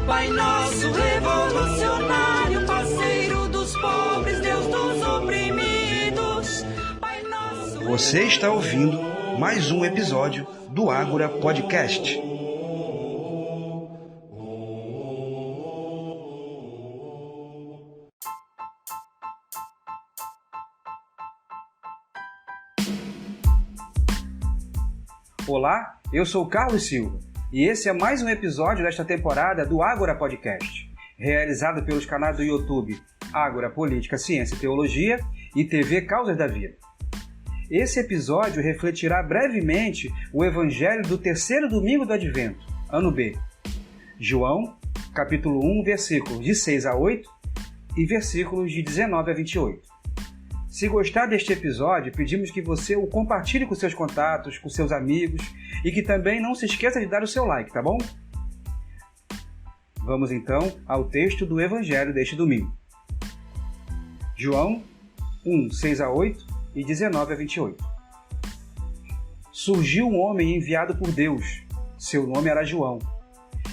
Pai nosso revolucionário, parceiro dos pobres, Deus dos oprimidos. Pai nosso... Você está ouvindo mais um episódio do Ágora Podcast. Olá, eu sou Carlos Silva e esse é mais um episódio desta temporada do Ágora Podcast, realizado pelos canais do YouTube Ágora Política, Ciência e Teologia e TV Causas da Vida. Esse episódio refletirá brevemente o Evangelho do terceiro domingo do Advento, ano B. João, capítulo 1, versículos de 6 a 8 e versículos de 19 a 28. Se gostar deste episódio, pedimos que você o compartilhe com seus contatos, com seus amigos e que também não se esqueça de dar o seu like, tá bom? Vamos então ao texto do Evangelho deste domingo. João 1, 6 a 8 e 19 a 28. Surgiu um homem enviado por Deus. Seu nome era João.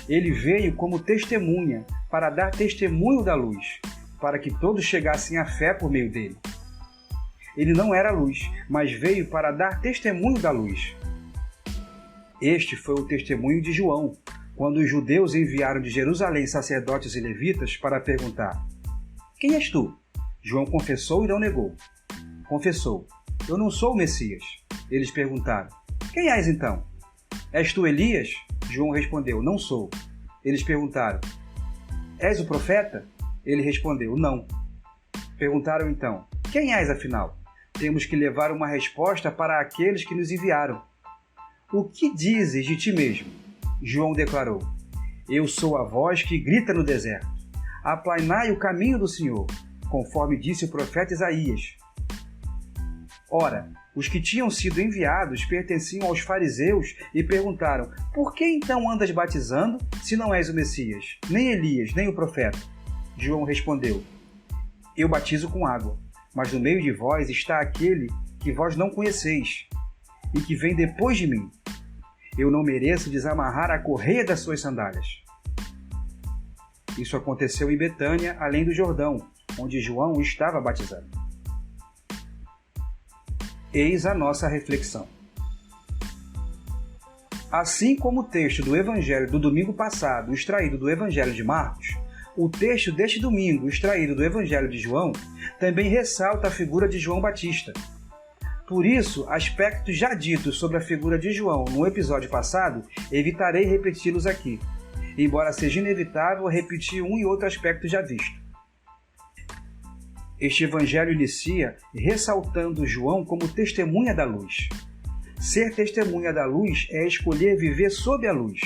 Ele veio como testemunha para dar testemunho da luz, para que todos chegassem à fé por meio dele. Ele não era luz, mas veio para dar testemunho da luz. Este foi o testemunho de João, quando os judeus enviaram de Jerusalém sacerdotes e levitas para perguntar: Quem és tu? João confessou e não negou. Confessou: Eu não sou o Messias. Eles perguntaram: Quem és então? És tu Elias? João respondeu: Não sou. Eles perguntaram: És o profeta? Ele respondeu: Não. Perguntaram então: Quem és afinal? Temos que levar uma resposta para aqueles que nos enviaram. O que dizes de ti mesmo? João declarou: Eu sou a voz que grita no deserto. Aplanai o caminho do Senhor, conforme disse o profeta Isaías. Ora, os que tinham sido enviados pertenciam aos fariseus e perguntaram: Por que então andas batizando, se não és o Messias, nem Elias, nem o profeta? João respondeu: Eu batizo com água, mas no meio de vós está aquele que vós não conheceis, e que vem depois de mim. Eu não mereço desamarrar a correia das suas sandálias. Isso aconteceu em Betânia, além do Jordão, onde João estava batizando. Eis a nossa reflexão. Assim como o texto do Evangelho do domingo passado, extraído do Evangelho de Marcos, o texto deste domingo, extraído do Evangelho de João, também ressalta a figura de João Batista. Por isso, aspectos já ditos sobre a figura de João no episódio passado, evitarei repeti-los aqui, embora seja inevitável repetir um e outro aspecto já visto. Este Evangelho inicia ressaltando João como testemunha da luz. Ser testemunha da luz é escolher viver sob a luz.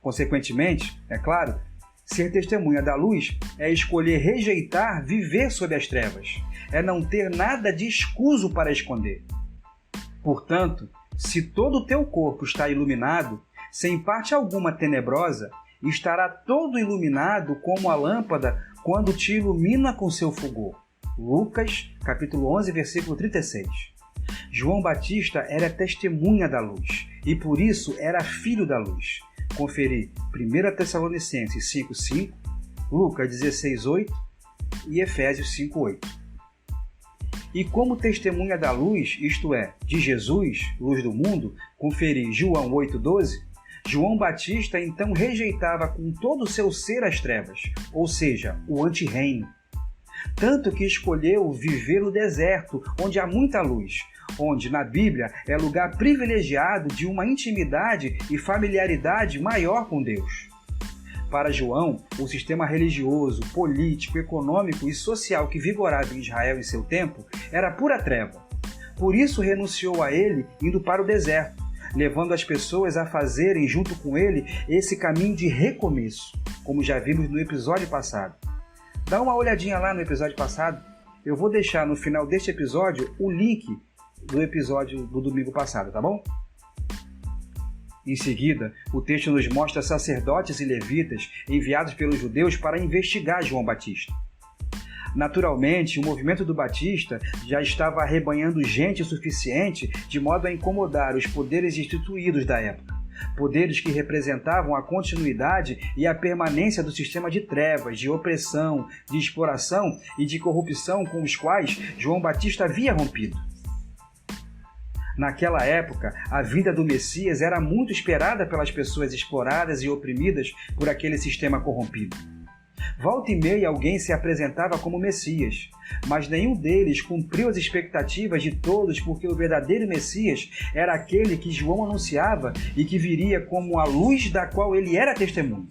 Consequentemente, é claro, ser testemunha da luz é escolher rejeitar viver sob as trevas. É não ter nada de escuso para esconder. Portanto, se todo o teu corpo está iluminado, sem parte alguma tenebrosa, estará todo iluminado como a lâmpada quando te ilumina com seu fulgor. Lucas, capítulo 11, versículo 36. João Batista era testemunha da luz e por isso era filho da luz. Conferir 1 Tessalonicenses 5:5, Lucas 16:8 e Efésios 5:8. E como testemunha da luz, isto é, de Jesus, luz do mundo, conferir João 8:12, João Batista então rejeitava com todo o seu ser as trevas, ou seja, o antirreino. Tanto que escolheu viver no deserto, onde há muita luz, onde, na Bíblia, é lugar privilegiado de uma intimidade e familiaridade maior com Deus. Para João, o sistema religioso, político, econômico e social que vigorava em Israel em seu tempo era pura treva. Por isso renunciou a ele indo para o deserto, levando as pessoas a fazerem junto com ele esse caminho de recomeço, como já vimos no episódio passado. Dá uma olhadinha lá no episódio passado. Eu vou deixar no final deste episódio o link do episódio do domingo passado, tá bom? Em seguida, o texto nos mostra sacerdotes e levitas enviados pelos judeus para investigar João Batista. Naturalmente, o movimento do Batista já estava arrebanhando gente o suficiente de modo a incomodar os poderes instituídos da época, poderes que representavam a continuidade e a permanência do sistema de trevas, de opressão, de exploração e de corrupção com os quais João Batista havia rompido. Naquela época, a vinda do Messias era muito esperada pelas pessoas exploradas e oprimidas por aquele sistema corrompido. Volta e meia alguém se apresentava como Messias, mas nenhum deles cumpriu as expectativas de todos, porque o verdadeiro Messias era aquele que João anunciava e que viria como a luz da qual ele era testemunho.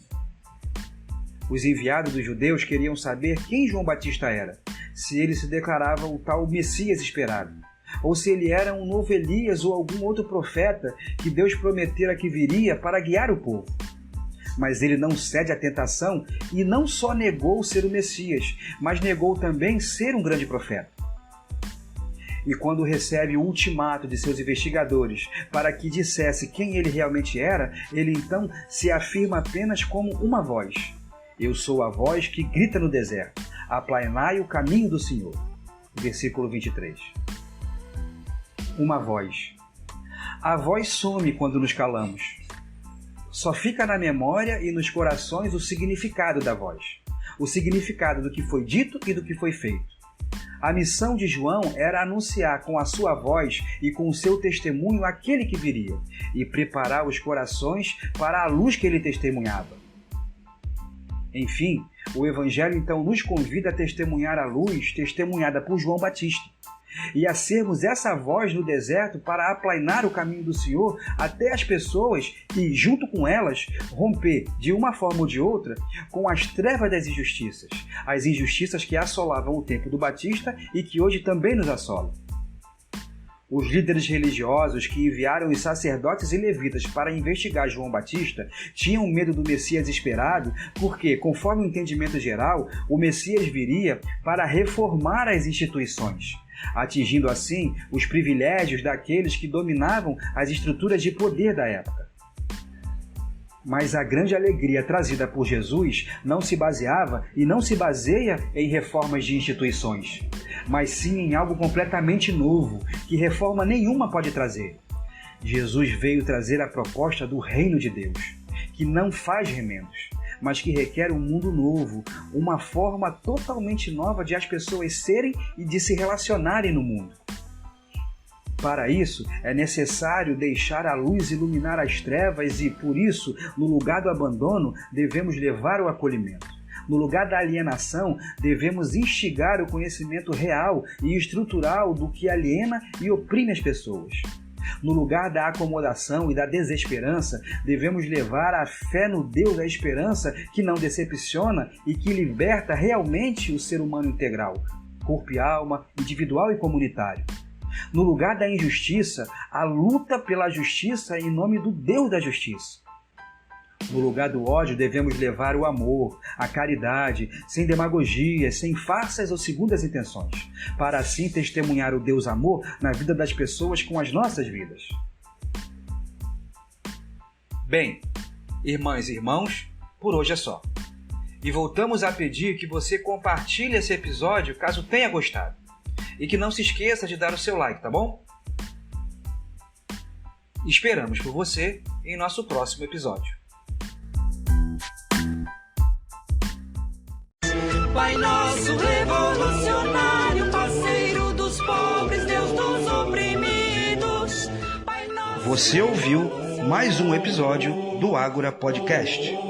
Os enviados dos judeus queriam saber quem João Batista era, se ele se declarava o tal Messias esperado, ou se ele era um novo Elias ou algum outro profeta que Deus prometera que viria para guiar o povo. Mas ele não cede à tentação e não só negou ser o Messias, mas negou também ser um grande profeta. E quando recebe o ultimato de seus investigadores para que dissesse quem ele realmente era, ele então se afirma apenas como uma voz. Eu sou a voz que grita no deserto, aplainai o caminho do Senhor. Versículo 23. Uma voz. A voz some quando nos calamos. Só fica na memória e nos corações o significado da voz, o significado do que foi dito e do que foi feito. A missão de João era anunciar com a sua voz e com o seu testemunho aquele que viria e preparar os corações para a luz que ele testemunhava. Enfim, o Evangelho então nos convida a testemunhar a luz testemunhada por João Batista e a sermos essa voz no deserto para aplainar o caminho do Senhor até as pessoas e, junto com elas, romper, de uma forma ou de outra, com as trevas das injustiças, as injustiças que assolavam o tempo do Batista e que hoje também nos assolam. Os líderes religiosos que enviaram os sacerdotes e levitas para investigar João Batista tinham medo do Messias esperado porque, conforme o entendimento geral, o Messias viria para reformar as instituições, atingindo assim os privilégios daqueles que dominavam as estruturas de poder da época. Mas a grande alegria trazida por Jesus não se baseava e não se baseia em reformas de instituições, mas sim em algo completamente novo, que reforma nenhuma pode trazer. Jesus veio trazer a proposta do reino de Deus, que não faz remendos, mas que requer um mundo novo, uma forma totalmente nova de as pessoas serem e de se relacionarem no mundo. Para isso, é necessário deixar a luz iluminar as trevas e, por isso, no lugar do abandono, devemos levar o acolhimento. No lugar da alienação, devemos instigar o conhecimento real e estrutural do que aliena e oprime as pessoas. No lugar da acomodação e da desesperança, devemos levar a fé no Deus da esperança que não decepciona e que liberta realmente o ser humano integral, corpo e alma, individual e comunitário. No lugar da injustiça, a luta pela justiça em nome do Deus da justiça. No lugar do ódio, devemos levar o amor, a caridade, sem demagogia, sem farsas ou segundas intenções, para assim testemunhar o Deus amor na vida das pessoas com as nossas vidas. Bem, irmãs e irmãos, por hoje é só. E voltamos a pedir que você compartilhe esse episódio caso tenha gostado. E que não se esqueça de dar o seu like, tá bom? Esperamos por você em nosso próximo episódio. Pai nosso revolucionário, parceiro dos pobres, Deus dos oprimidos. Pai nosso... Você ouviu mais um episódio do Ágora Podcast.